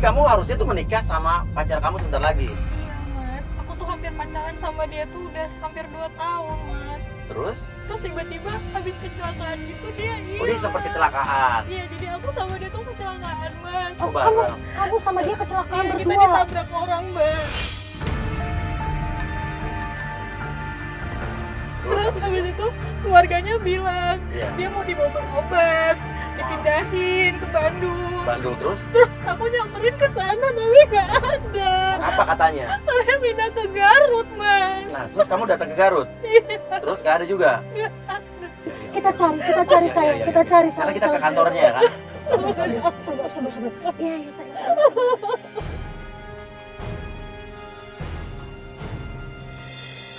kamu harusnya tuh menikah sama pacar kamu sebentar lagi. Iya mas, aku tuh hampir pacaran sama dia tuh udah hampir 2 tahun mas. Terus Tiba-tiba habis kecelakaan gitu dia hilang. oh, dia sempat kecelakaan. Iya, jadi aku sama dia tuh kecelakaan mas. Oh, Kamu sama dia kecelakaan Iya, kita berdua. ditabrak orang mas. Terus habis itu keluarganya bilang dia mau dibawa berobat, dipindahin ke Bandung. Bandung terus Aku nyamperin ke sana tapi nggak ada. apa katanya? Saya pindah ke Garut mas. Nah, terus kamu datang ke Garut. Terus nggak ada juga. Nggak ada. Kita cari sayang, kita cari sayang. Karena kita ke kantornya ya kan. Sabar. Iya sayang.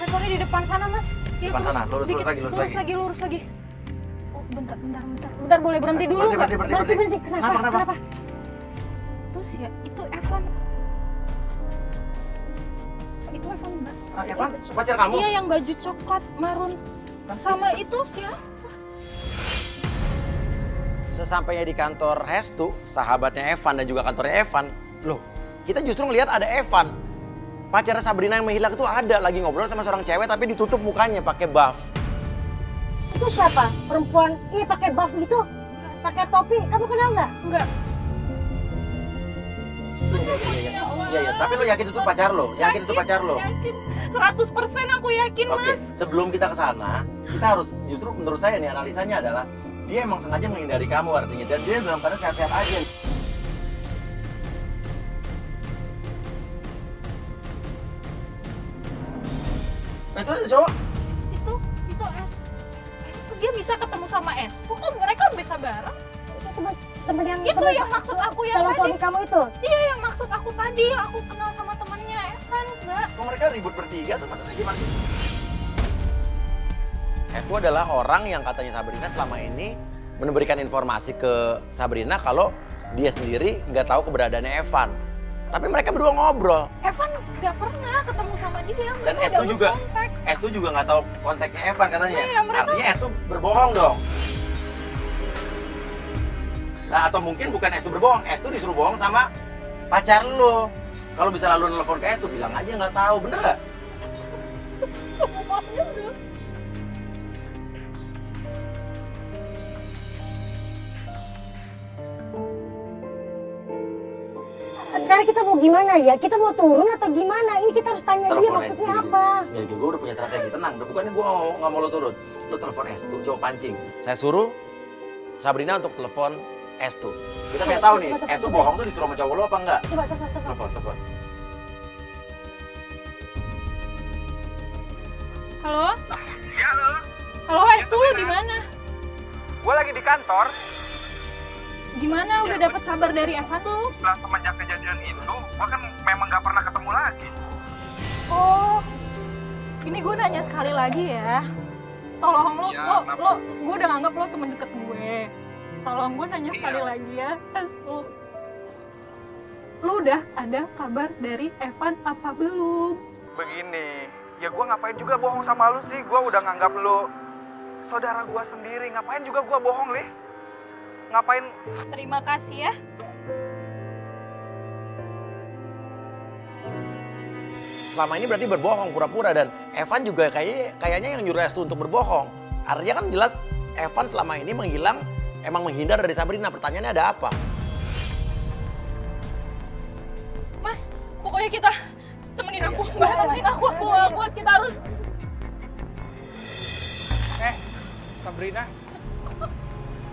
Kantornya di depan sana mas. Ya, Depan terus sana, lurus dikit, lagi. lurus lagi. Oh, bentar, boleh berhenti dulu nggak? Berhenti. Kenapa? Terus ya, itu Evan. Itu Evan mbak. Ah, Evan, pacar kamu? Iya, yang baju coklat marun. Sama itu siapa? Sesampainya di kantor Hestu, sahabatnya Evan dan juga kantornya Evan, loh, kita justru ngelihat ada Evan. Pacarnya Sabrina yang menghilang itu ada lagi ngobrol sama seorang cewek tapi ditutup mukanya pakai buff. Itu siapa? Perempuan, iya pakai buff gitu, pakai topi. Kamu kenal nggak? Enggak. Iya, tapi lo yakin itu pacar lo? Yakin itu pacar lo? Yakin. 100% aku yakin Oke, mas. sebelum kita ke sana, kita harus justru menurut saya nih analisanya adalah dia emang sengaja menghindari kamu artinya dan dia dalam keadaan sehat-sehat aja. Nah, itu cowok. Itu dia bisa ketemu sama Estu. Oh, mereka bisa bareng. Itu teman yang Itu yang maksud aku yang calon tadi. suami kamu itu. Iya, yang maksud aku tadi. Aku kenal sama temannya Evan, Mbak. Kok mereka ribut bertiga tuh maksudnya gimana sih? Evo adalah orang yang katanya Sabrina selama ini memberikan informasi ke Sabrina kalau dia sendiri nggak tahu keberadaannya Evan. Tapi mereka berdua ngobrol. Evan nggak pernah ketemu sama dia. Dan Mereka Estu udah juga, lose contact. Estu juga nggak tahu kontaknya Evan katanya. Iya, mereka- Artinya Estu berbohong dong. Nah, atau mungkin bukan Estu berbohong, Estu disuruh bohong sama pacar lo. Kalau bisa lalu nelfon ke Estu, bilang aja nggak tahu, bener nggak? Sekarang kita mau gimana ya? Kita mau turun atau gimana? Ini kita harus tanya dia Telepon maksudnya Estu. apa. Ya, gue udah punya strategi, tenang. Bukannya gue nggak mau lo turun. Lo telepon Estu, coba pancing. Saya suruh Sabrina untuk telepon Estu. Kita pengen tahu nih, Coba, Estu bohong tuh disuruh sama cowok lo apa enggak? Coba. Telepon. Halo? Iya lo, Halo Estu, lu di mana? gue lagi di kantor. Gimana? Udah dapat kabar dari Evan lu? Setelah semenjak kejadian itu, gue kan memang gak pernah ketemu lagi. Oh, ini gue nanya sekali lagi ya. Tolong Ya, kenapa? gue udah nganggap lo temen deket gue. Tolong gue nanya sekali Iya. lagi ya, Estu. Lu udah ada kabar dari Evan apa belum? Begini, ya gue ngapain juga bohong sama lu sih? Gue udah nganggap lu saudara gue sendiri. Ngapain juga gue bohong, Li? Ngapain? Terima kasih ya. Selama ini berarti berbohong pura-pura dan Evan juga kayaknya yang nyuruh Estu untuk berbohong. Artinya kan jelas Evan selama ini emang menghindar dari Sabrina. Pertanyaannya ada apa? Mas, pokoknya kita temenin aku. Mbak, temenin aku gak kuat. Kita harus... Sabrina,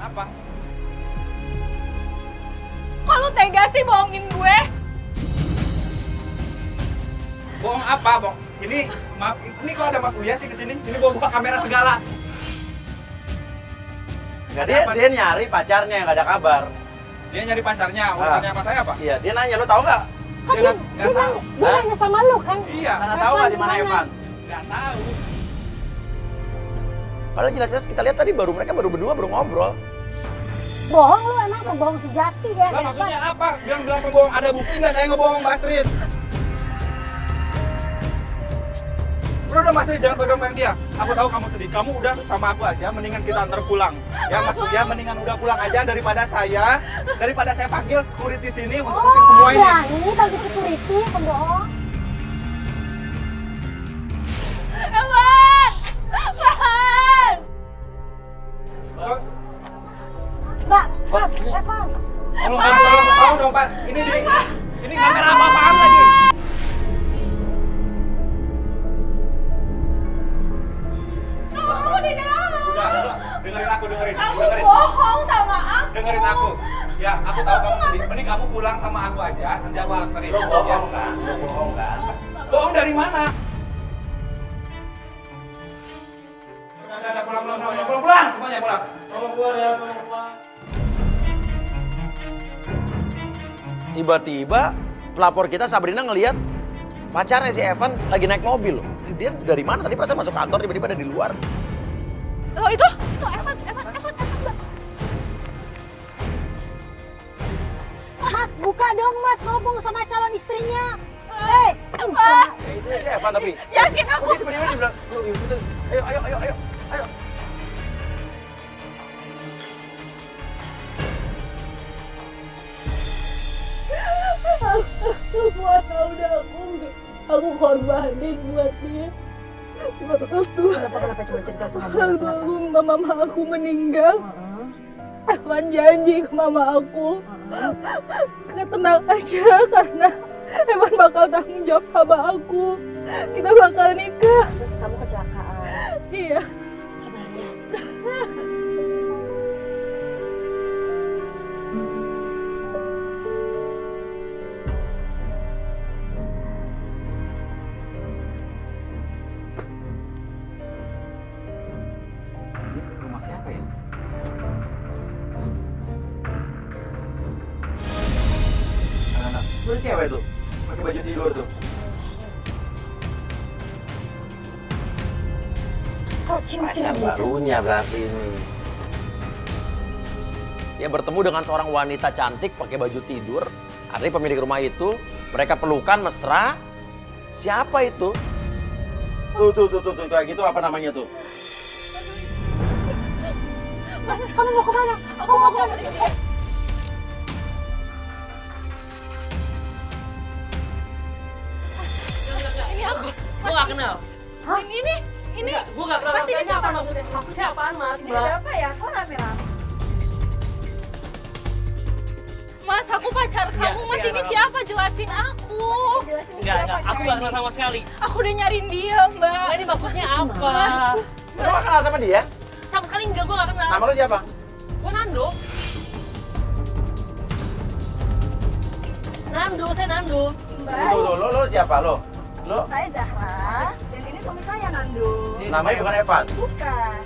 apa? Kok lu tega sih bohongin gue? Bohong apa, Bong? Ini, maaf, ini kok ada Mas Uya sih kesini? Ini gue buka kamera segala. Nggak, dia nyari pacarnya yang nggak ada kabar. Dia nyari pacarnya, urusannya sama saya apa? Iya, dia nanya, lo tahu nggak? Kan dia nanya sama lu kan? Iya, Nggak tahu nggak di mana Evan? nggak tahu. Padahal jelas-jelas kita lihat tadi mereka baru berdua baru ngobrol. Bohong lu emang pembohong sejati ya. Lah maksudnya apa? Bilang pembohong, ada bukti nggak saya ngebohong, Mbak Astrid? Udah Mas Ri, jangan pegang dia. Aku tahu kamu sedih. Kamu udah sama aku aja, mendingan kita antar pulang. Ya maksudnya mendingan udah pulang aja daripada saya panggil security sini untuk ngusir semua ini. Ya, ini panggil security, pembohong. Evan! Evan! Oh, Mbak, Mas, Evan. tolong dong Pak. Ini kamera apa-apaan lagi? Kamu di dalam! Udah, dengerin aku. Kamu bohong sama aku! Dengerin aku. Ya, aku tahu kamu sedih. Mending kamu pulang sama aku aja. Nanti aku anterin. Lo bohong kan? Bohong dari mana? Udah, pulang. Semuanya pulang. Tolong keluar ya, pulang. Tiba-tiba pelapor kita Sabrina ngelihat pacarnya si Evan lagi naik mobil loh. Dia dari mana tadi perasaan masuk kantor tiba-tiba ada di luar. Loh itu Evan. Mas, buka dong Mas, ngomong sama calon istrinya. Evan! Itu Evan tapi. Yakin aku? Dia tiba-tiba dia bilang, "Loh, itu. Ayo. Semua udah aku korbanin buat dia. Kenapa coba cerita sama Waktu mama aku meninggal, Evan janji ke mama aku, tenang aja karena Evan bakal tanggung jawab sama aku. Kita bakal nikah. Terus kamu kecelakaan. Iya. Sabar ya. Rumah siapa ya? Anak-anak, itu cewek tuh, pakai baju tidur tuh. Kok cium-cium Pacar gitu? barunya berarti ini. Dia bertemu dengan seorang wanita cantik pakai baju tidur. Artinya pemilik rumah itu, mereka pelukan mesra. Siapa itu? Tuh, kayak gitu apa namanya tuh? Kamu mau kemana? Aku mau kemana? Ini aku. Gue gak kenal. Hah? Ini. Gue gak kenal. Mas, ini siapa? Maksudnya apaan Mas? Ini ada apa ya? Kok rame-rame? Mas, aku pacar kamu. Mas, ini siapa? Jelasin aku. Jelasin Enggak. Aku gak kenal sama sekali. Aku udah nyariin dia, Mbak. Nah, ini maksudnya apa? Mas. Lu gak kenal sama dia? Sama sekali enggak, gue gak kenal. Nama lu siapa? Gue Nando. Saya Nando. Tuh, lo siapa lo? Lo? Saya Zahra, dan ini suami saya Nando. Namanya bukan Evan? Bukan.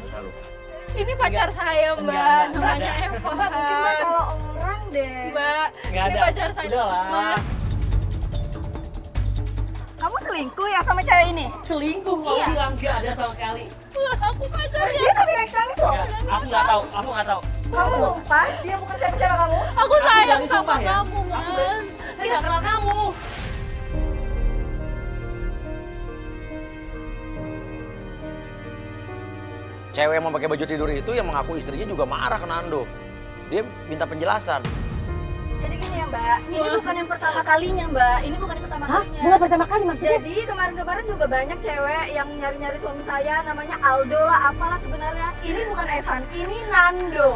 Ini pacar saya, Mbak. Enggak. Namanya Mbak, mungkin Mbak Evan. salah orang deh. Mbak, Enggak ini ada. pacar saya. Udahlah. Mas, Kamu selingkuh ya sama cewek ini? Selingkuh kalau Iya. bilang enggak ada sama sekali. aku pacarnya. Dia sampai nangis loh. Enggak, aku nggak tahu. Kamu sumpah dia bukan siapa-siapa kamu? Aku sayang berani sama sumpah ya. kamu, Mas. Saya nggak kenal kamu. Cewek yang mau pakai baju tidur itu yang mengaku istrinya juga marah ke Nando. Dia minta penjelasan. Jadi gini ya Mbak, ini bukan yang pertama kalinya Mbak. Ini bukan yang pertama kalinya. Bukan pertama kali maksudnya? Jadi kemarin-kemarin juga banyak cewek yang nyari-nyari suami saya, namanya Aldo lah, apalah sebenarnya. Ini bukan Evan, ini Nando.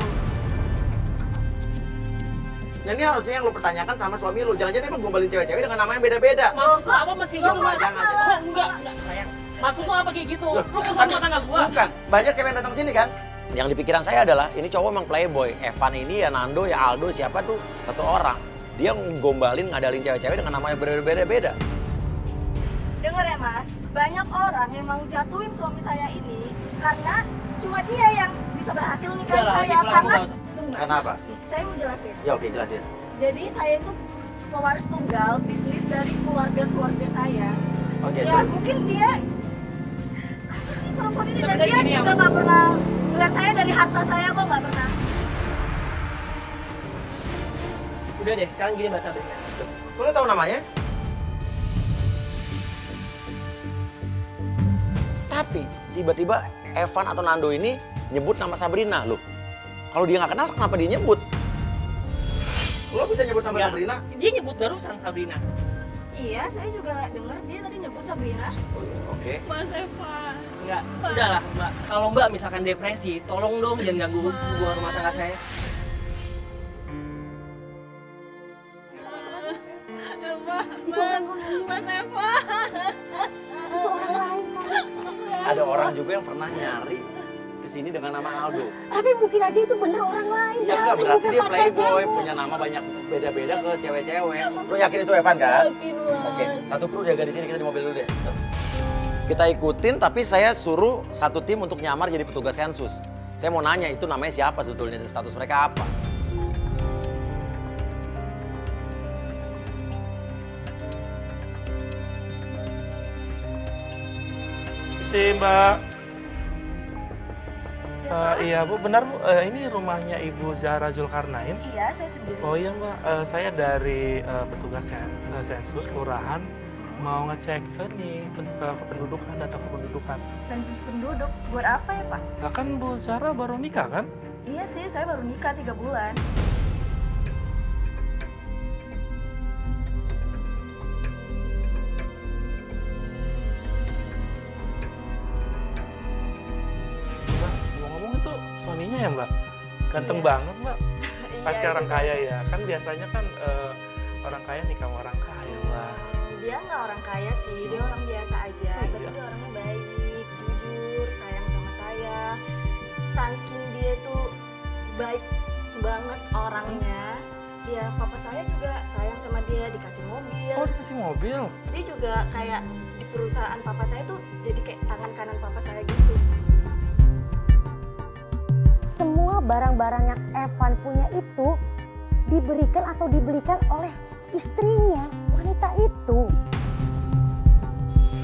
Nah ini harusnya yang lo pertanyakan sama suami lo. Jangan-jangan emang gombalin cewek-cewek dengan nama yang beda-beda. Maksud lo apa masih gitu? Mas, jangan. Oh, enggak sayang. Maksud lo apa kayak gitu? Lo bukan rumah tangga gua. Bukan, banyak cewek yang datang sini kan. Yang di pikiran saya adalah, ini cowok emang playboy. Evan ini ya Nando, ya Aldo, siapa tuh? Satu orang. Dia ngombalin, ngadalin cewek-cewek dengan nama yang berbeda-beda. Dengar ya Mas, banyak orang yang mau jatuhin suami saya ini karena cuma dia yang bisa berhasil nikahin Udah lah, saya. ini pelaku Karena banget. Tunggu, Mas. Karena apa? Saya mau jelasin. Ya oke, jelasin. Jadi saya itu pewaris tunggal bisnis dari keluarga saya. Oke, Ya terus. mungkin dia apa sih perempuan ini, dan Sebenarnya dia gini ya, juga Mas. nggak pernah melihat saya dari harta saya kok, nggak pernah. Udah deh, sekarang gini Mbak Sabrina. Lo tahu namanya? Tapi tiba-tiba Evan atau Nando ini nyebut nama Sabrina loh. Kalau dia nggak kenal, kenapa dia nyebut? Lo bisa nyebut nama Ya, Sabrina? dia nyebut barusan Sabrina. Iya, saya juga dengar dia tadi nyebut Sabrina. Oke. Mas Evan. Enggak, udahlah Mbak. Kalau Mbak misalkan depresi, tolong dong jangan ganggu hubungan rumah tangga saya. Mas Evan. Itu orang lain kan. Ada orang juga yang pernah nyari kesini dengan nama Aldo. Tapi mungkin aja itu bener orang lain. Ya nggak, berarti dia playboy, punya nama banyak beda-beda ke cewek-cewek. Lo yakin itu Evan kan? Yakin, Mas. Oke, satu kru jaga di sini, kita di mobil dulu deh. Kita ikutin, tapi saya suruh satu tim untuk nyamar jadi petugas sensus. Saya mau nanya itu namanya siapa sebetulnya dan status mereka apa? Mbak. Iya Bu, benar Bu. Ini rumahnya Ibu Zahra Zulkarnain. Iya, saya sendiri. Oh iya Mbak, saya dari petugas sensus kelurahan mau ngecek kependudukan, data kependudukan. Sensus penduduk, buat apa ya Pak? Nah, kan Bu Zahra baru nikah kan? Iya sih, saya baru nikah 3 bulan. Mbak, ngomong-ngomong itu suaminya ya Mbak? Ganteng Iya. banget Mbak. Pasti Iya, orang gitu. kaya ya. Kan biasanya kan orang kaya nikah sama orang kaya Mbak. Dia nggak orang kaya sih, dia orang biasa aja. Oh, Tapi iya. dia orangnya baik, jujur, sayang sama saya. Saking dia tuh baik banget orangnya. Ya, papa saya juga sayang sama dia, dikasih mobil. Oh dikasih mobil? Dia juga kayak di perusahaan papa saya tuh jadi kayak tangan kanan papa saya gitu. Semua barang-barang yang Evan punya itu diberikan atau dibelikan oleh istrinya, wanita itu.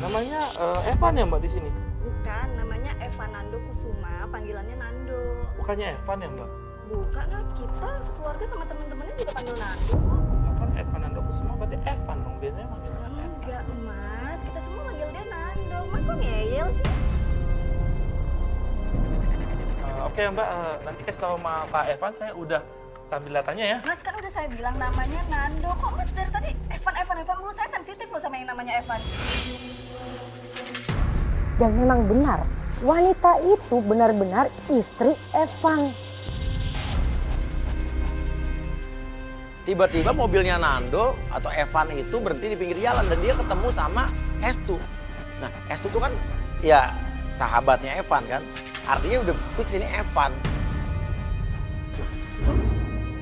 Namanya Evan ya Mbak di sini? Bukan, namanya Evan Nando Kusuma, panggilannya Nando. Bukannya Evan ya Mbak? Bukan lah, kita sekeluarga sama temen-temennya juga panggil Nando. Kan Evan Nando Kusuma berarti Evan dong, biasanya manggilnya kan Evan. Enggak Mas, kita semua manggil dia Nando. Mas kok ngeyel sih? Oke Mbak, nanti kasih tahu sama Pak Evan, saya udah ambil datanya ya. Mas kan udah saya bilang namanya Nando. Kok Mas dari tadi Evan mulu? Saya sensitif loh sama yang namanya Evan. Dan memang benar, wanita itu benar-benar istri Evan. Tiba-tiba mobilnya Nando atau Evan itu berhenti di pinggir jalan dan dia ketemu sama Estu. Nah, Estu itu kan ya sahabatnya Evan kan. Artinya udah fix ini Evan.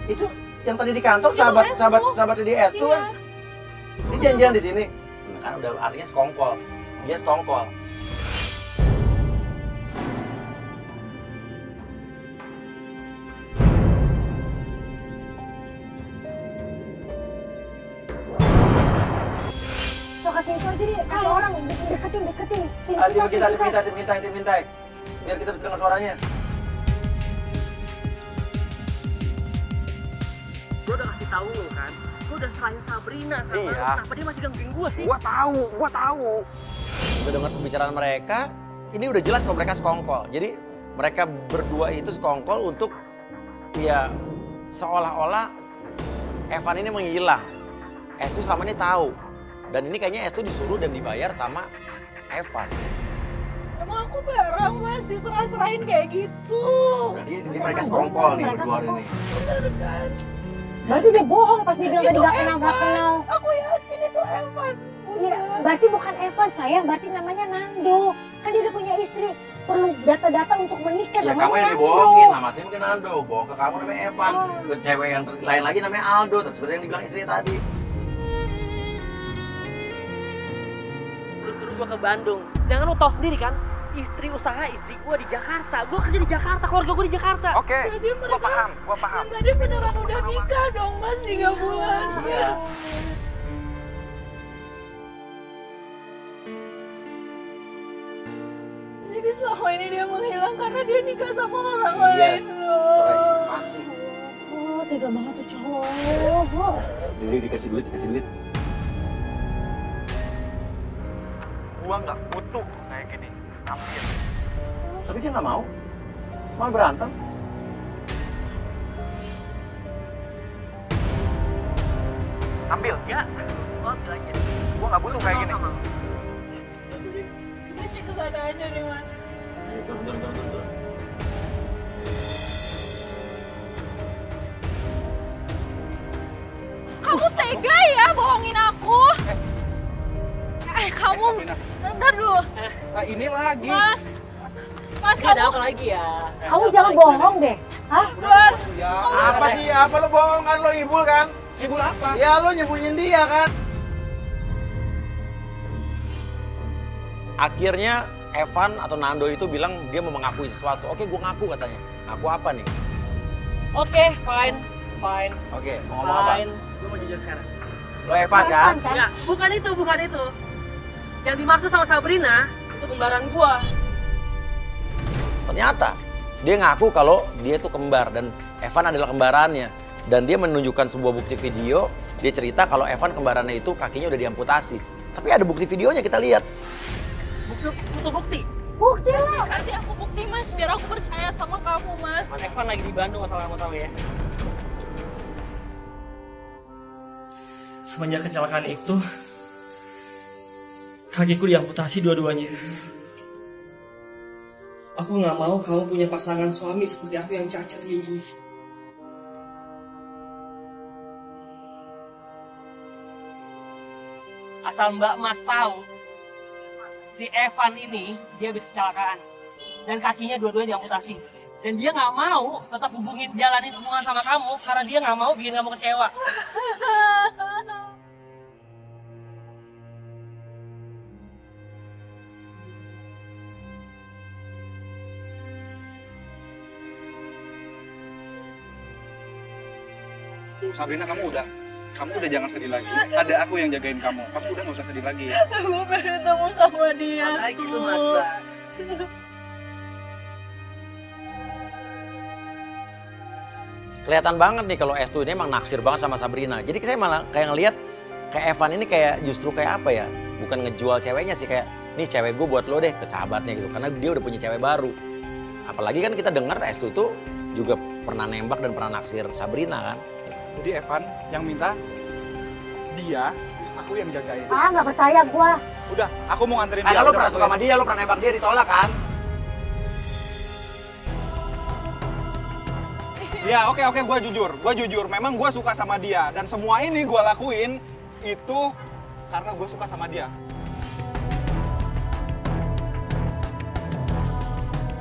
Itu yang tadi di kantor sahabatnya di Estu kan. Ini janjian di sini. Nah, kan udah artinya sekongkol. Dia sekongkol. So kasih itu aja deh, kalau orang deketin. Tim kita. Biar kita bisa dengar suaranya. Gue udah kasih tahu lo kan, gue udah serahin Sabrina sama lo. Iya. Kenapa dia masih gangguin gue sih? Gua tahu. Udah dengar pembicaraan mereka, ini udah jelas kalau mereka sekongkol. Jadi mereka berdua itu sekongkol untuk ya seolah-olah Evan ini menghilang. Estu selama ini tahu. Dan ini kayaknya Estu disuruh dan dibayar sama Evan. Emang aku barang Mas, diserah-serahin kayak gitu. Jadi mereka sekongkol nih berdua ini. Bener kan? Berarti dia bohong pas dia bilang tadi gak kenal. Aku yakin itu Evan. Iya, berarti bukan Evan sayang, berarti namanya Nando. Kan dia udah punya istri, perlu data-data untuk menikah. Ya namanya kamu yang Nando. dibohongin, nama aslinya mungkin Nando. Bohong ke kamu namanya Evan. Ke cewek yang lain lagi namanya Aldo, seperti yang dibilang istrinya tadi. Lu suruh gue ke Bandung. Jangan lo tau sendiri kan, istri gue di Jakarta. Gue kerja di Jakarta, keluarga gue di Jakarta. Oke, Jadi mereka gua paham. yang tadi beneran udah nikah dong Mas 3 bulan. Iya. Jadi selama ini dia menghilang karena dia nikah sama orang lain. Yes, dong. correct. Pasti. Oh, tega banget tuh cowok. Dikasih duit. Gua nggak butuh kayak gini. Tapi dia nggak mau. Malah berantem. Ambil ya. Oh, ambil aja. Gua nggak butuh kayak gini. Kita cek ke sana aja nih, Mas. Turun. Kamu tega ya bohongin aku? Kamu, bentar dulu. Nah, ini lagi. Mas Ini ada kamu, apa lagi ya? Kamu jangan bohong deh. Hah? Mas, Ya. Apa sih? Apa lo bohong kan? Lo ibul kan? Ibul apa? Ya lo nyembunyiin dia kan? Akhirnya Evan atau Nando itu bilang dia mau mengakui sesuatu. Oke, gue ngaku katanya. Ngaku apa nih? Oke, fine. Oke, mau ngomong apa? Fine. Gue mau jujur sekarang. Lo Evan kan? Enggak, bukan itu. Yang dimaksud sama Sabrina itu kembaran gua. Ternyata dia ngaku kalau dia itu kembar dan Evan adalah kembarannya. Dan dia menunjukkan sebuah bukti video. Dia cerita kalau Evan kembarannya itu kakinya udah diamputasi. Tapi ada bukti videonya, kita lihat. Bukti. Bukti lo. kasih aku bukti Mas, biar aku percaya sama kamu Mas. Mas Evan lagi di Bandung asal kamu tahu ya. Semenjak kecelakaan itu, kakiku diamputasi dua-duanya. Aku nggak mau kamu punya pasangan suami seperti aku yang cacat kayak gini. Asal Mbak Mas tahu, si Evan ini dia habis kecelakaan dan kakinya dua-duanya diamputasi. Dan dia nggak mau tetap jalanin hubungan sama kamu karena dia nggak mau bikin kamu kecewa. Sabrina, kamu udah jangan sedih lagi. Ada aku yang jagain kamu. Kamu udah nggak usah sedih lagi ya. Aku pengen ketemu sama dia. Kayak gitu Mas Mbak. Kelihatan banget nih kalau Estu ini emang naksir banget sama Sabrina. Jadi saya malah kayak ngelihat kayak Evan ini kayak justru kayak apa ya? Bukan ngejual ceweknya sih, kayak nih cewek gue buat lo deh ke sahabatnya gitu. Karena dia udah punya cewek baru. Apalagi kan kita dengar Estu itu juga pernah nembak dan pernah naksir Sabrina kan. Jadi Evan yang minta dia, aku yang jagain. Ah, nggak percaya gua. Udah, aku mau nganterin dia. Karena lo Udah, pernah suka sama dia, lo pernah nembak dia ditolak kan? Ya oke, gue jujur. Memang gue suka sama dia dan semua ini gue lakuin itu karena gue suka sama dia.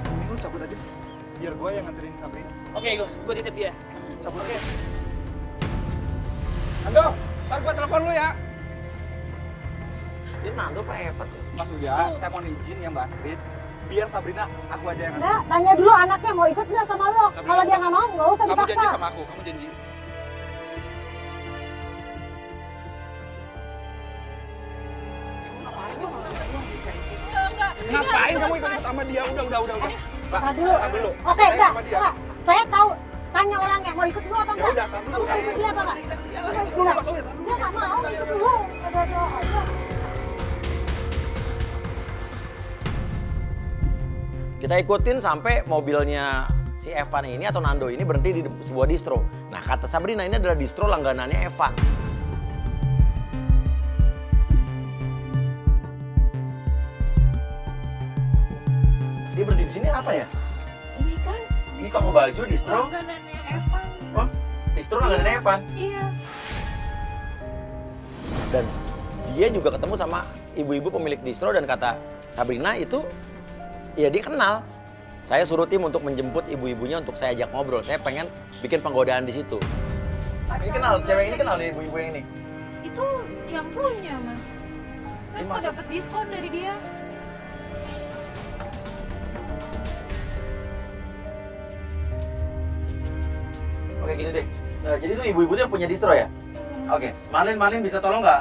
Ini lu cabut aja, biar gue yang nganterin Sabrina. Oke, gue titip dia. Cabut aja. Nando, ntar gue telepon lu ya. Ini Nando apa Evan sih? Mas Uya, saya mau izin ya Mbak Astrid, biar Sabrina aku aja yang nganterin. Nggak, tanya dulu anaknya mau ikut nggak sama lo. Sabrina, Kalau dia nggak mau, nggak usah Kamu dipaksa. janji sama aku, kamu janji. Ngapain kamu ikut sama dia? Udah. Mbak, Tar dulu. tar dulu. Oke, Saya enggak. sama dia. Enggak. Saya tahu. Tanya orangnya mau ikut lu apa Ya enggak? udah, tar dulu. Kamu mau ikut dia apa enggak? Dulu, Mas Uya, tar dulu. Dia nggak mau ikut dulu. Aduh. Kita ikutin sampai mobilnya si Evan ini atau Nando ini berhenti di sebuah distro. Nah, kata Sabrina ini adalah distro langganannya Evan. Dia berhenti di sini apa ya? Ini kan Ini toko baju distro. langganannya Evan. Oh, distro langganannya Evan. Iya. Dan dia juga ketemu sama ibu-ibu pemilik distro dan kata Sabrina itu ya dia kenal. Saya suruh tim untuk menjemput ibu-ibunya untuk saya ajak ngobrol. Saya pengen bikin penggodaan di situ. Ini kenal, cewek ini kenal nih ibu-ibu yang ini. Itu yang punya Mas. Saya semua Dimasuk. dapat diskon dari dia. Oke gini deh. Jadi tuh ibu-ibu tuh yang punya distro ya? Oke, Marlin bisa tolong nggak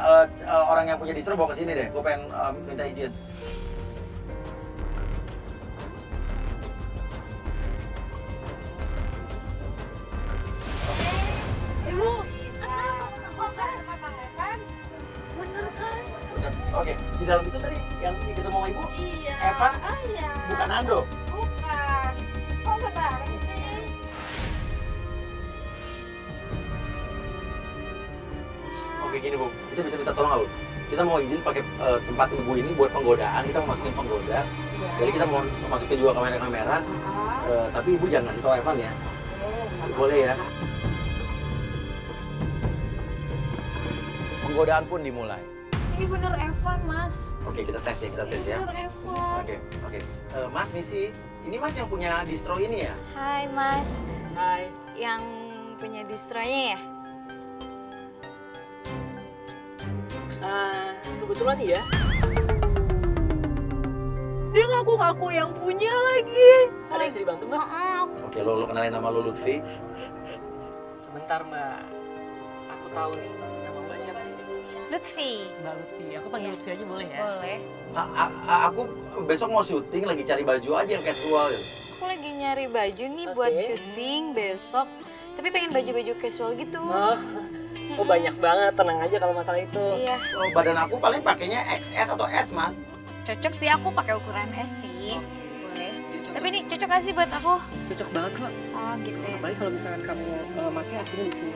orang yang punya distro bawa ke sini deh. Gue pengen minta izin. Ibu, kenal sama Kakak Evan? Bener kan? Oke, di dalam itu tadi yang kita mau ibu? Iya. Evan? Iya. Bukan Ando? Bukan. Kok nggak bareng sih? Oke gini Bu, kita bisa minta tolong nggak Bu? Kita mau izin pakai tempat ibu ini buat penggodaan, kita mau masukin penggoda. Jadi kita mau masukin juga kamera-kamera, tapi ibu jangan ngasih tau Evan ya. Boleh ya? Penggodaan pun dimulai. Ini bener Evan, Mas. Oke, kita tes ya, kita tes ya. Bener Evan. Oke. Mas Misi, ini Mas yang punya distro ini ya? Hai Mas, Hai. yang punya distronya ya? Kebetulan iya. Dia ngaku-ngaku yang punya lagi. Ada yang bisa dibantu Mbak? Maaf. Oke, lo kenalin nama lo Lutfi. Sebentar Mbak. Aku tahu nih. Nama Mbak siapa nih? Lutfi. Mbak Lutfi. Aku panggil Lutfi aja boleh ya? Boleh. Aku besok mau syuting, lagi cari baju aja yang casual. Aku lagi nyari baju nih buat Oke. syuting besok. Tapi pengen baju-baju casual gitu. Oh banyak banget. Tenang aja kalau masalah itu. Iya. Oh, badan aku paling pakainya XS atau S, Mas. Cocok sih, aku pakai ukuran S sih. Boleh. Tapi ini cocok gak sih buat aku? Cocok banget kok. Oh gitu ya. Apalagi kalau misalkan kamu pakai akhirnya di sini.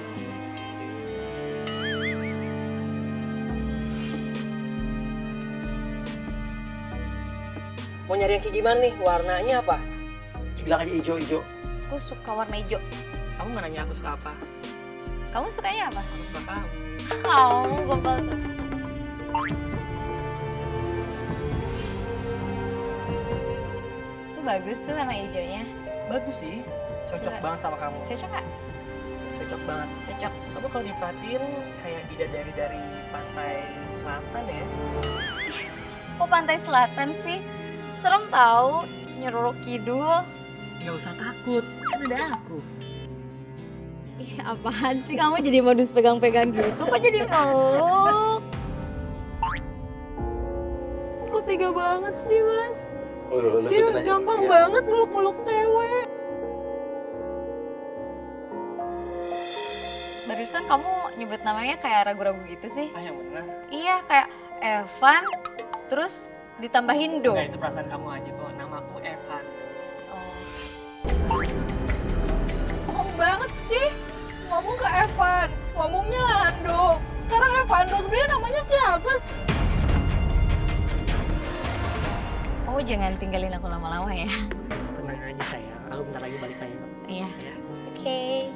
Mau nyari yang kayak gimana nih? Warnanya apa? Bilang aja hijau-hijau. Aku suka warna hijau. Kamu nggak nanya aku suka apa? Kamu sukanya apa? Aku suka kamu. Kamu gombal tuh. Itu bagus tuh warna hijaunya. Bagus sih. Cocok Suka. banget sama kamu. Cocok gak? Cocok banget. Cocok. Kamu kalau diperhatiin kayak bidadari dari pantai selatan ya. Kok pantai selatan sih? Serem tahu, nyerorok kidul. Nggak usah takut, kan ada aku. Ih, apaan sih kamu jadi modus pegang-pegang gitu? Kok jadi meluk? Kok tega banget sih, Mas? Oh, lo Dia ikutin aja. gampang Iya. banget meluk-meluk cewek. Barusan kamu nyebut namanya kayak ragu-ragu gitu sih? Ah yang benar. Iya, kayak Evan, terus ditambahin Do. Nah itu perasaan kamu aja kok. Nama aku Evan. Oh. Bohong banget sih. Ngomong ke Evan, ngomongnya Lando. Sekarang Evando, sebenarnya namanya siapa sih? Kamu jangan tinggalin aku lama-lama ya. Tenang aja sayang. Aku bentar lagi balik lagi. Iya. Ya. Oke.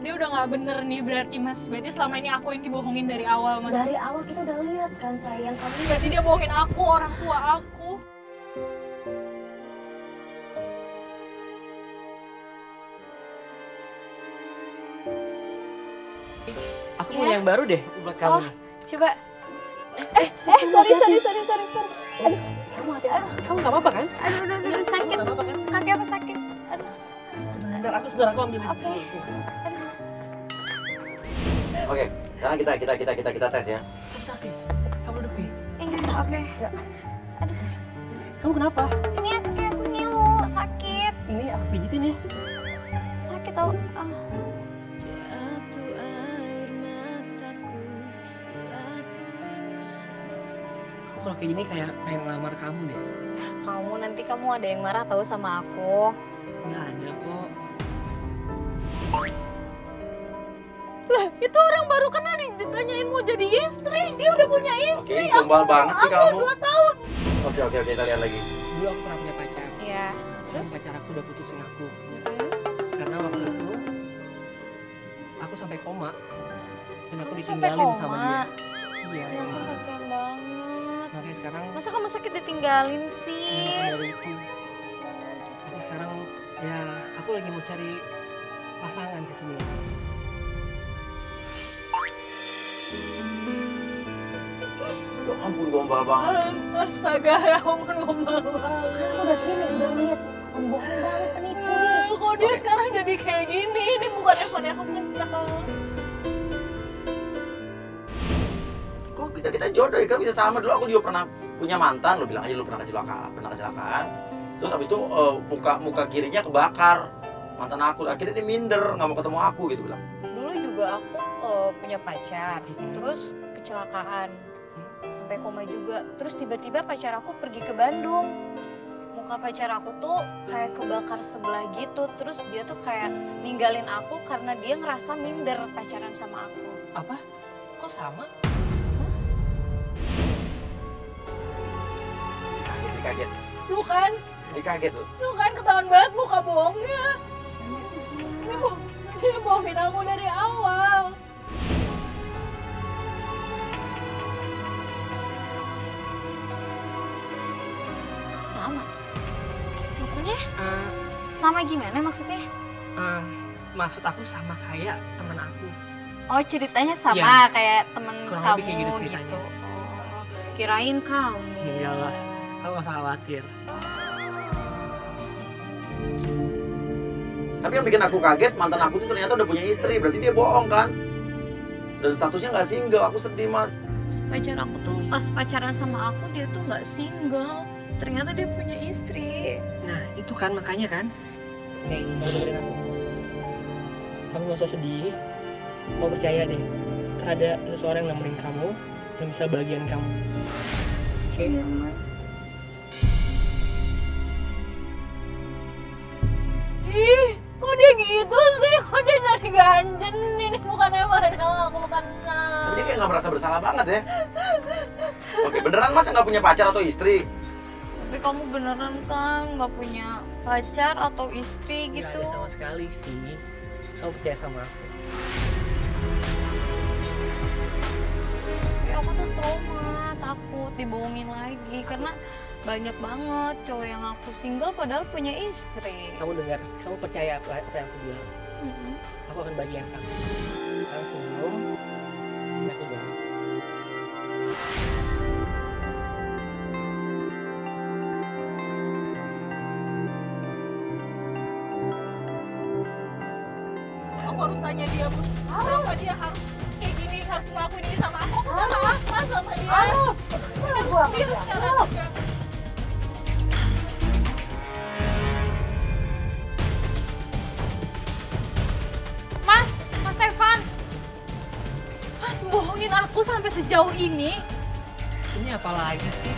Dia udah nggak bener nih berarti, Mas. Berarti selama ini aku yang dibohongin dari awal, Mas. Dari awal kita udah lihat kan sayang, kamu Berarti dia bohongin aku, orang tua aku. Aku Ya. punya yang baru deh buat kamu. Oh, nih. coba. Sorry. Kamu hati-hati. Kamu nggak apa-apa kan? Aduh, sakit. Nggak apa-apa kan? Kaki apa sakit? Sebentar, aku ambilin. Oke. Oke, sekarang kita tes ya. Sebentar, Vi. Kamu duduk, Vi. Iya, oke. Kamu kenapa? Ini kaki aku ngilu, sakit. Ini aku pijitin ya. Sakit tau. Ah. Aku kalau kayak gini kayak pengen ngelamar kamu deh. Kamu ada yang marah tahu sama aku. Nggak ada kok. Lah, itu orang baru kenal ditanyain mau jadi istri. Dia udah punya istri. Oke, gombal banget sih kamu. 2 tahun. Oke, kita lihat lagi. Dulu aku pernah punya pacar. Iya. Terus pacar aku udah putusin aku. Karena waktu itu aku sampai koma dan aku Sampai ditinggalin sama dia. koma. Iya. Ya ampun, kasihan banget. Makanya sekarang Masa kamu sakit ditinggalin sih? dari itu. Terus sekarang ya aku lagi mau cari pasangan sih sebenarnya. Ya ampun, gombal banget. Astaga, ya ampun gombal banget. udah feeling, udah lihat pembohong banget, penipu nih. Kok dia sekarang jadi kayak gini? Ini bukan Evan yang aku kenal. Kok kita jodoh ya, kan bisa sama. Dulu aku juga pernah punya mantan, lo bilang aja lu pernah kecelakaan. Terus habis itu muka kirinya kebakar. Mantan aku, akhirnya dia minder, nggak mau ketemu aku gitu bilang. Dulu juga aku punya pacar, terus kecelakaan. sampai koma juga. Terus tiba-tiba pacar aku pergi ke Bandung. Muka pacar aku tuh kayak kebakar sebelah gitu. Terus dia tuh kayak ninggalin aku karena dia ngerasa minder pacaran sama aku. Apa? Kok sama? Kaget. Tuh kan, Kaget tuh. tuh kan ketahuan banget muka bohongnya. Dia bohongin aku dari awal. Sama? Maksudnya? Sama gimana maksudnya? Maksud aku sama kayak teman aku. Oh ceritanya sama Iya. kayak temen Kurang kamu lebih kayak gitu ceritanya. Oh, kirain kamu. Iyalah, kamu gak usah khawatir. Tapi yang bikin aku kaget, mantan aku tuh ternyata udah punya istri. Berarti dia bohong kan? Dan statusnya nggak single. Aku sedih, Mas. Pacar aku tuh pas pacaran sama aku dia tuh nggak single. Ternyata dia punya istri. Nah, itu kan makanya kan. Nih, kamu dengerin aku. Kamu gak usah sedih. Kamu percaya deh, ada seseorang yang nemenin kamu, yang bisa bagian kamu. Oke? Iya, Mas. Ih, kok dia gitu sih? Kok dia jadi ganjen? Ini bukannya padahal aku kenal. Dia kayak nggak merasa bersalah banget ya. Oke, beneran Mas nggak punya pacar atau istri? Tapi kamu beneran kan nggak punya pacar atau istri Nggak gitu? ada sama sekali, Vi. Kamu percaya sama aku. Tapi aku tuh trauma, takut dibohongin lagi karena banyak banget cowok yang aku single padahal punya istri. Kamu dengar, kamu percaya apa yang aku bilang. Aku akan bagian kamu. Sekarang sebelum aku jangan. Aku harus tanya dia, Bu. Kenapa dia harus kayak gini, harus ngelakuin ini sama aku? Aku udah apa sama dia? Harus. Dia sekarang juga. Mas Evan. Mas bohongin aku sampai sejauh ini. Ini apa lagi sih?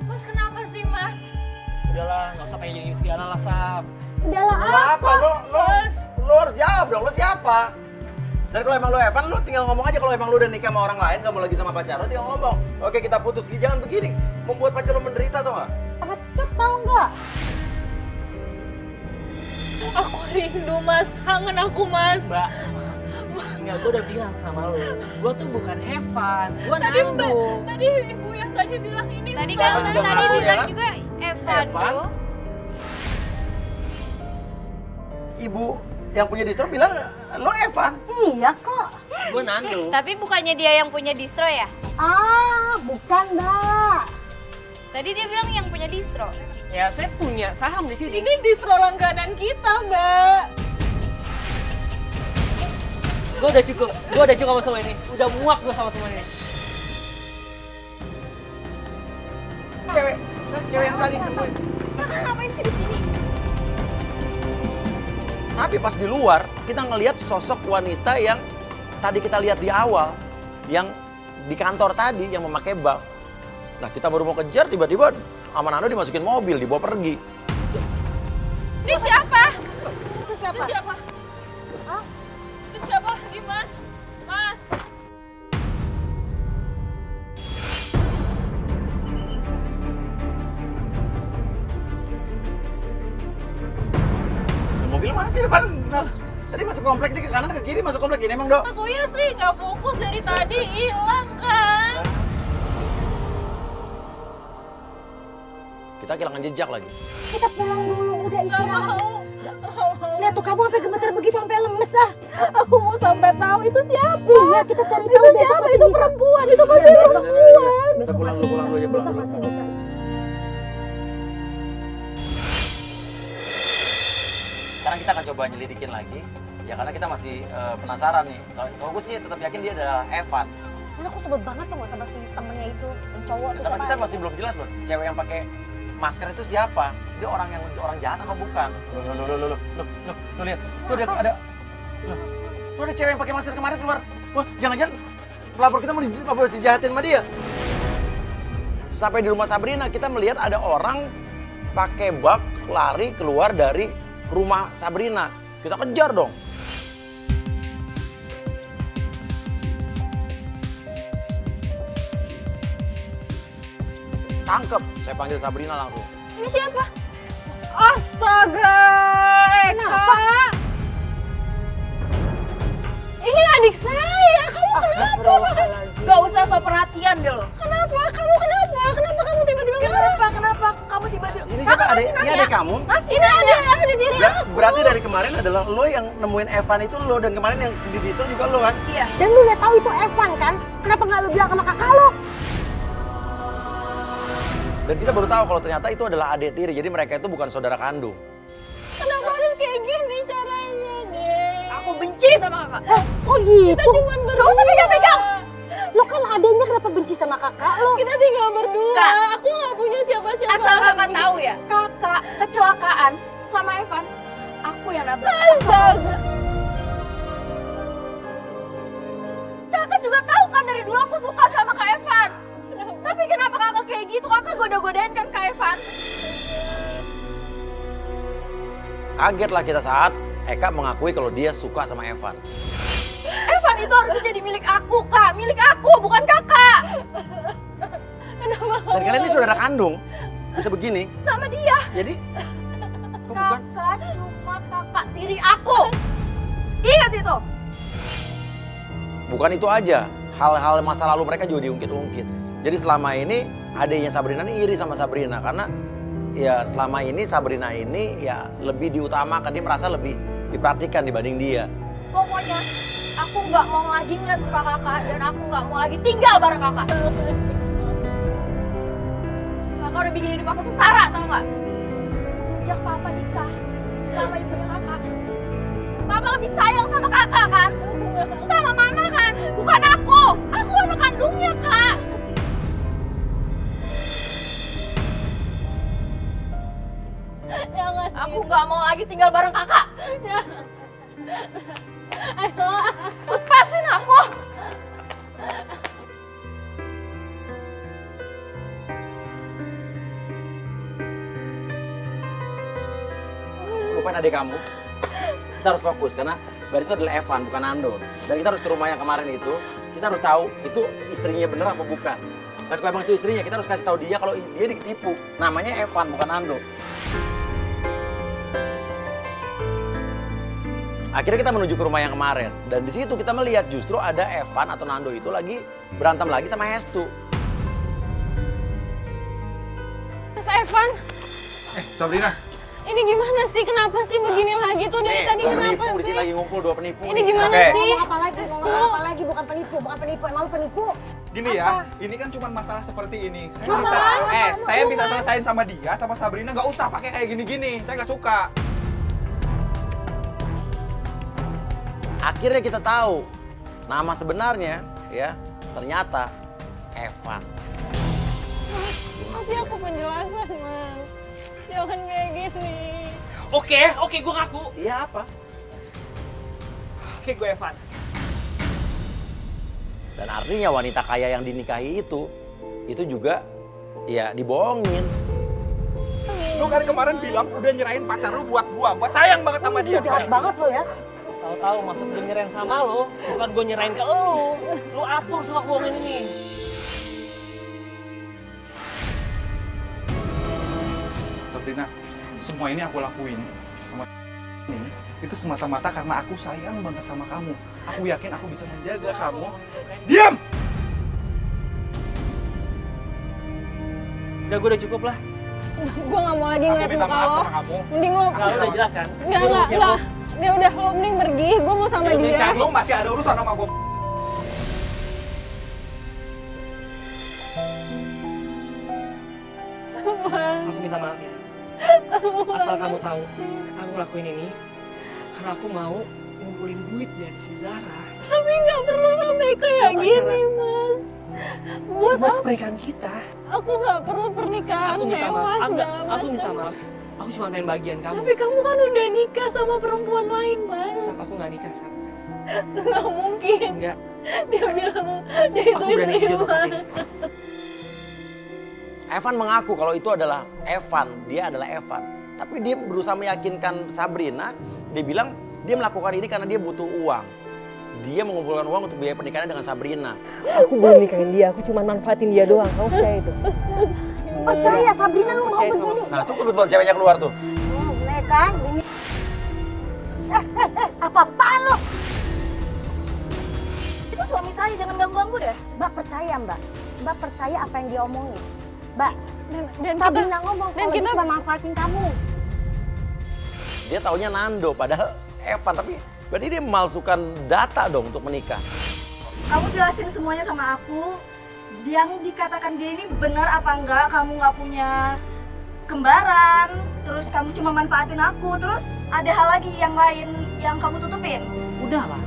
Mas kenapa sih, Mas? Udahlah, nggak usah pengen jadiin segala lah, Sam. Udahlah Lo apa? Mas. Lo harus jawab dong. Lo siapa? Dan kalau emang lo Evan, lo tinggal ngomong aja. Kalau emang lo udah nikah sama orang lain, kamu lagi sama pacar lo, tinggal ngomong. Oke, kita putus. Jangan begini. Membuat pacar lo menderita, tau nggak? Pengecut tau nggak? Aku rindu, Mas. Kangen aku, Mas. Mbak, enggak, gue udah bilang sama lo. Gue tuh bukan Evan, gue Tadi Nando. Tadi ibu yang tadi bilang ini. Tadi Mbak. kan Udah tadi tahu, bilang ya? juga Evan, bro. Ibu yang punya distro bilang, lo Evan. Iya kok. Gue Nando. Tapi bukannya dia yang punya distro ya? Ah, bukan Mbak. Tadi dia bilang yang punya distro. Ya, saya punya saham di sini. Ini distro langganan kita, Mbak. Gue udah cukup sama semua ini. Udah muak gue sama semua ini. Cewek yang tadi nemuin. Ngapain sih di sini? Tapi pas di luar, kita ngelihat sosok wanita yang tadi kita lihat di awal, yang di kantor tadi, yang memakai bak. Nah, kita baru mau kejar, tiba-tiba sama Nando dimasukin mobil, dibawa pergi. Ini siapa? Itu siapa? Itu siapa? Hah? Itu siapa lagi, Mas? Mas. Mobil mana sih depan? Nah, tadi masuk komplek, ini ke kanan, ke kiri, masuk komplek ini emang, Dok? Mas Uya sih nggak fokus dari tadi, hilang kan? Kita kehilangan jejak lagi. Kita pulang dulu, udah Nggak istirahat. mau. Lihat tuh kamu sampai gemeter begitu, sampai lemes ah. Aku mau sampai tahu itu siapa. Iya, kita cari tahu besok Siapa? masih Itu bisa. perempuan, itu pasti Iya, perempuan. Besok pulang masih dulu, pulang dulu bisa. aja, pulang Besok dulu. masih bisa. Sekarang kita akan coba nyelidikin lagi. Ya karena kita masih penasaran nih. Kalau gue sih tetap yakin dia adalah Evan. Karena aku sebel banget tuh sama si temennya itu, yang cowok tuh Tapi siapa? kita masih belum jelas loh, cewek yang pakai masker itu siapa? Dia orang jahat apa bukan? Loh, lihat. Tuh ada. Loh, ada cewek yang pakai masker kemarin keluar. Wah, jangan-jangan pelapor kita mau dijahatin sama dia. Sampai di rumah Sabrina kita melihat ada orang pakai buff lari keluar dari rumah Sabrina. Kita kejar dong. Tangkep, saya panggil Sabrina langsung. Ini siapa? Astaga, Eka. Ini adik saya. Kamu kenapa? Gak usah so perhatian deh lo. Kenapa? Kamu kenapa? Kenapa kamu tiba-tiba marah? Kenapa kamu tiba-tiba? Ini siapa? Ini adek kamu? Mas, ini ada diri aku. Berarti dari kemarin adalah lo yang nemuin Evan itu lo, dan kemarin yang di Dito juga lo kan? Iya. Dan lu udah tahu itu Evan kan? Kenapa nggak lu bilang sama kakak lo? Dan kita baru tahu kalau ternyata itu adalah adik tiri, jadi mereka itu bukan saudara kandung. Kenapa harus kayak gini caranya, Dek? Aku benci sama kakak. Kok gitu? Kita cuma berdua. Gak usah pegang-pegang. Lo kan adanya kenapa benci sama kakak lo? Kita tinggal berdua. Kak. Aku nggak punya siapa-siapa. Asal kakak lagi. tahu ya, kakak kecelakaan sama Evan. Aku yang nabrak. Astaga. Kakak juga tahu kan dari dulu aku suka sama Kak Evan. Tapi kenapa kakak kayak gitu? Kakak goda-godain kan Kak Evan? Kaget lah kita saat Eka mengakui kalau dia suka sama Evan. Evan itu harusnya jadi milik aku, Kak. Milik aku, bukan kakak. Dan kalian ini saudara kandung, bisa begini. Sama dia. Jadi, kok bukan? Kakak cuma kakak tiri aku. Ingat itu. Bukan itu aja, hal-hal masa lalu mereka juga diungkit-ungkit. Jadi selama ini adiknya Sabrina ini iri sama Sabrina karena ya selama ini Sabrina ini ya lebih diutamakan, dia merasa lebih diperhatikan dibanding dia. Pokoknya aku nggak mau lagi ngeliat muka kakak dan aku nggak mau lagi tinggal bareng kakak. Kakak udah bikin hidup aku sengsara, tau nggak? Sejak papa nikah sama ibunya kakak, papa lebih sayang sama kakak kan? Sama mama kan? Bukan aku. Aku anak kandungnya, Kak. Jangan. Aku nggak mau lagi tinggal bareng kakak. Lepasin aku. Lupain adik kamu. Kita harus fokus karena berarti itu adalah Evan, bukan Nando. Dan kita harus ke rumah yang kemarin itu. Kita harus tahu itu istrinya bener apa bukan. Dan kalau emang itu istrinya, kita harus kasih tahu dia kalau dia ditipu. Namanya Evan, bukan Nando. Akhirnya kita menuju ke rumah yang kemarin. Dan di situ kita melihat justru ada Evan atau Nando itu lagi berantem lagi sama Hestu. Mas Evan, Sabrina. ini gimana sih? Kenapa sih begini lagi tuh dari tadi? Kenapa Penipu, di sih? sini lagi ngumpul dua penipu. Ini gimana Oke. sih? Ngomong apa lagi? Restu. Ngomong apa lagi? Bukan penipu. Emang lu penipu? Gini ya, ini kan cuma masalah seperti ini. Saya bisa, Masalah apa? saya bisa selesain sama dia, sama Sabrina. Nggak usah pakai kayak gini-gini. Saya nggak suka. Akhirnya kita tahu nama sebenarnya ya ternyata Evan. Kasih aku penjelasan, Mas. Jangan kayak gini. Oke, gue ngaku. Iya apa? Oke, gue Evan. Dan artinya wanita kaya yang dinikahi itu juga ya dibohongin. Lu kan kemarin bilang udah nyerahin pacar lu buat gua sayang banget sama dia. Lu jahat banget lo ya. Tahu-tahu maksud gue nyerain sama lo, bukan gue nyerain ke lo. Lo atur semua keuangan ini. Sabrina, semua ini aku lakuin sama ini itu semata-mata karena aku sayang banget sama kamu. Aku yakin aku bisa menjaga kamu. Diam! Udah, gue udah cukup lah. Gue nggak mau lagi Aku ngeliat minta muka maaf lo. sama kamu. Mending lo. Enggak, lo udah jelas kan? Enggak. Dia udah, lo mending pergi. Gue mau sama Ya udah, dia. cari. Lu masih ada urusan sama gua. Aku minta maaf ya. Asal kamu tahu, aku ngelakuin ini karena aku mau ngumpulin duit dari si Zara. Tapi nggak perlu sampai kayak Apa gini, cara? Mas. Buat Buat apa? pernikahan kita. Aku nggak perlu pernikahan Aku minta mewah maaf. segala Aku minta macam. maaf. Aku cuma pengen bagian kamu. Tapi kamu kan udah nikah sama perempuan lain, Mas. Sap, aku nggak nikah, Sap. Nggak mungkin. Enggak. Dia bilang dia itu Aku berani istri jujur Mas. ini. Evan mengaku kalau itu adalah Evan, dia adalah Evan. Tapi dia berusaha meyakinkan Sabrina, dia bilang dia melakukan ini karena dia butuh uang. Dia mengumpulkan uang untuk biaya pernikahannya dengan Sabrina. Aku belum nikahin dia, aku cuma manfaatin dia doang. Kamu percaya itu? Percaya Sabrina lu mau begini? Nah tuh kebetulan ceweknya keluar tuh. Nih kan, ini. Apa-apaan lu? Itu suami saya, jangan ganggu-ganggu deh. Mbak percaya Mbak. Mbak percaya apa yang dia omongin. Mbak, Dan Sabrina ngomong dan kalau kita dia cuma manfaatin kamu. Dia taunya Nando, padahal Evan. Tapi berarti dia memalsukan data dong untuk menikah. Kamu jelasin semuanya sama aku. Yang dikatakan dia ini benar apa enggak? Kamu nggak punya kembaran, terus kamu cuma manfaatin aku, terus ada hal lagi yang lain yang kamu tutupin. Udah lah,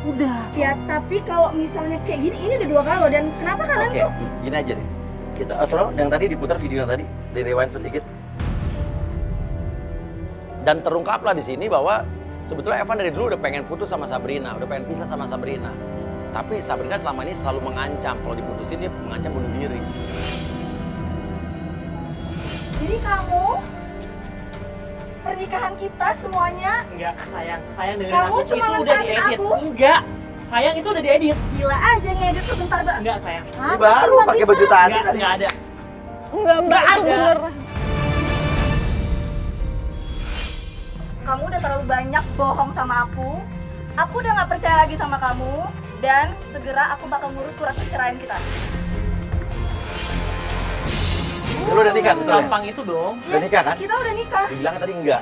udah. Ya tapi kalau misalnya kayak gini, ini udah 2 kali dan kenapa kalian Oke, tuh? gini aja deh. Kita tolong yang tadi diputar video yang tadi, di rewind sedikit. Dan terungkaplah di sini bahwa sebetulnya Evan dari dulu udah pengen putus sama Sabrina, udah pengen pisah sama Sabrina. Tapi Sabrina selama ini selalu mengancam, kalau diputusin dia mengancam bunuh diri. Jadi kamu pernikahan kita semuanya Enggak, sayang dengerin Kamu aku. cuma Itu udah manfaatin diedit. aku? Enggak, sayang itu udah diedit. gila aja ngedit sebentar Mbak. Enggak sayang. Ini baru pakai baju tadi. Enggak ada. enggak Mbak, itu ada. bener. Kamu udah terlalu banyak bohong sama aku. Aku udah nggak percaya lagi sama kamu. Dan segera aku bakal ngurus surat perceraian kita. Lu udah nikah sebetulnya? Gampang itu dong. Udah nikah kan? Kita udah nikah. Dibilang tadi enggak.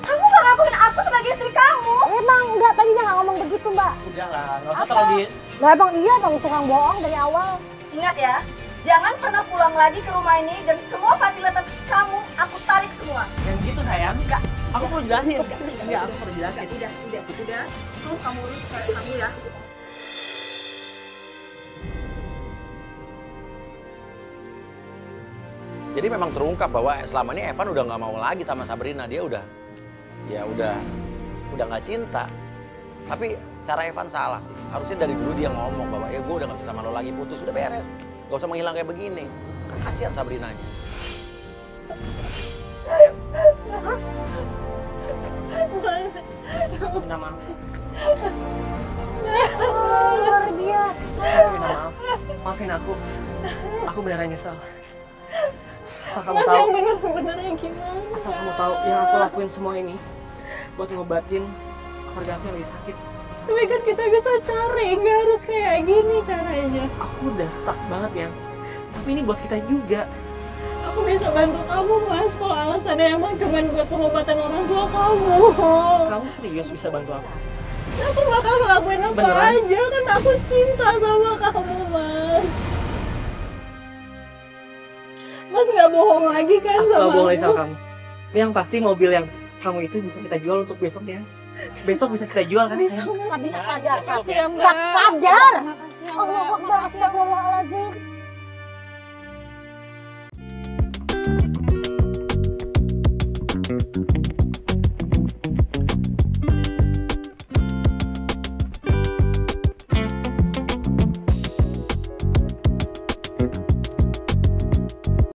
Kamu gak ngakuin aku sebagai istri kamu. Emang enggak, tadi dia nggak ngomong begitu Mbak. Udah lah, nggak usah terlalu di. Lah emang iya bang tukang bohong dari awal. Ingat ya, jangan pernah pulang lagi ke rumah ini dan semua fasilitas kamu aku tarik semua. Yang gitu sayang. Enggak. Aku perlu jelasin. Enggak, aku perlu jelasin. Udah. Tuh kamu urus kayak kamu ya. Jadi memang terungkap bahwa selama ini Evan udah nggak mau lagi sama Sabrina. Dia udah nggak cinta. Tapi cara Evan salah sih. Harusnya dari dulu dia ngomong bahwa ya gue udah nggak bisa sama lo lagi, putus, udah beres. Gak usah menghilang kayak begini. Kan kasihan Sabrinanya. Minta maaf. Luar biasa. Minta maaf. Maafin aku. Aku beneran nyesel. Asal kamu Mas tahu. yang bener sebenarnya gimana? Asal kamu tahu yang aku lakuin semua ini buat ngobatin keluarga aku yang lagi sakit. Tapi kan kita bisa cari, nggak harus kayak gini caranya. Aku udah stuck banget ya. Tapi ini buat kita juga. Aku bisa bantu kamu Mas, kalau alasannya emang cuma buat pengobatan orang tua kamu. Kamu serius bisa bantu aku? Aku bakal ngelakuin apa Beneran? aja, kan aku cinta sama kamu Mas. Mas nggak bohong lagi kan Aku sama gak bohong lagi aku? sama kamu. Yang pasti mobil yang kamu itu bisa kita jual untuk besok ya. Besok bisa kita jual kan? Bisa sayang? Mas. Sabrina sadar, Makasih ya, Mbak. sadar. Makasih ya, Allah Mbak. Akbar, astagfirullahaladzim.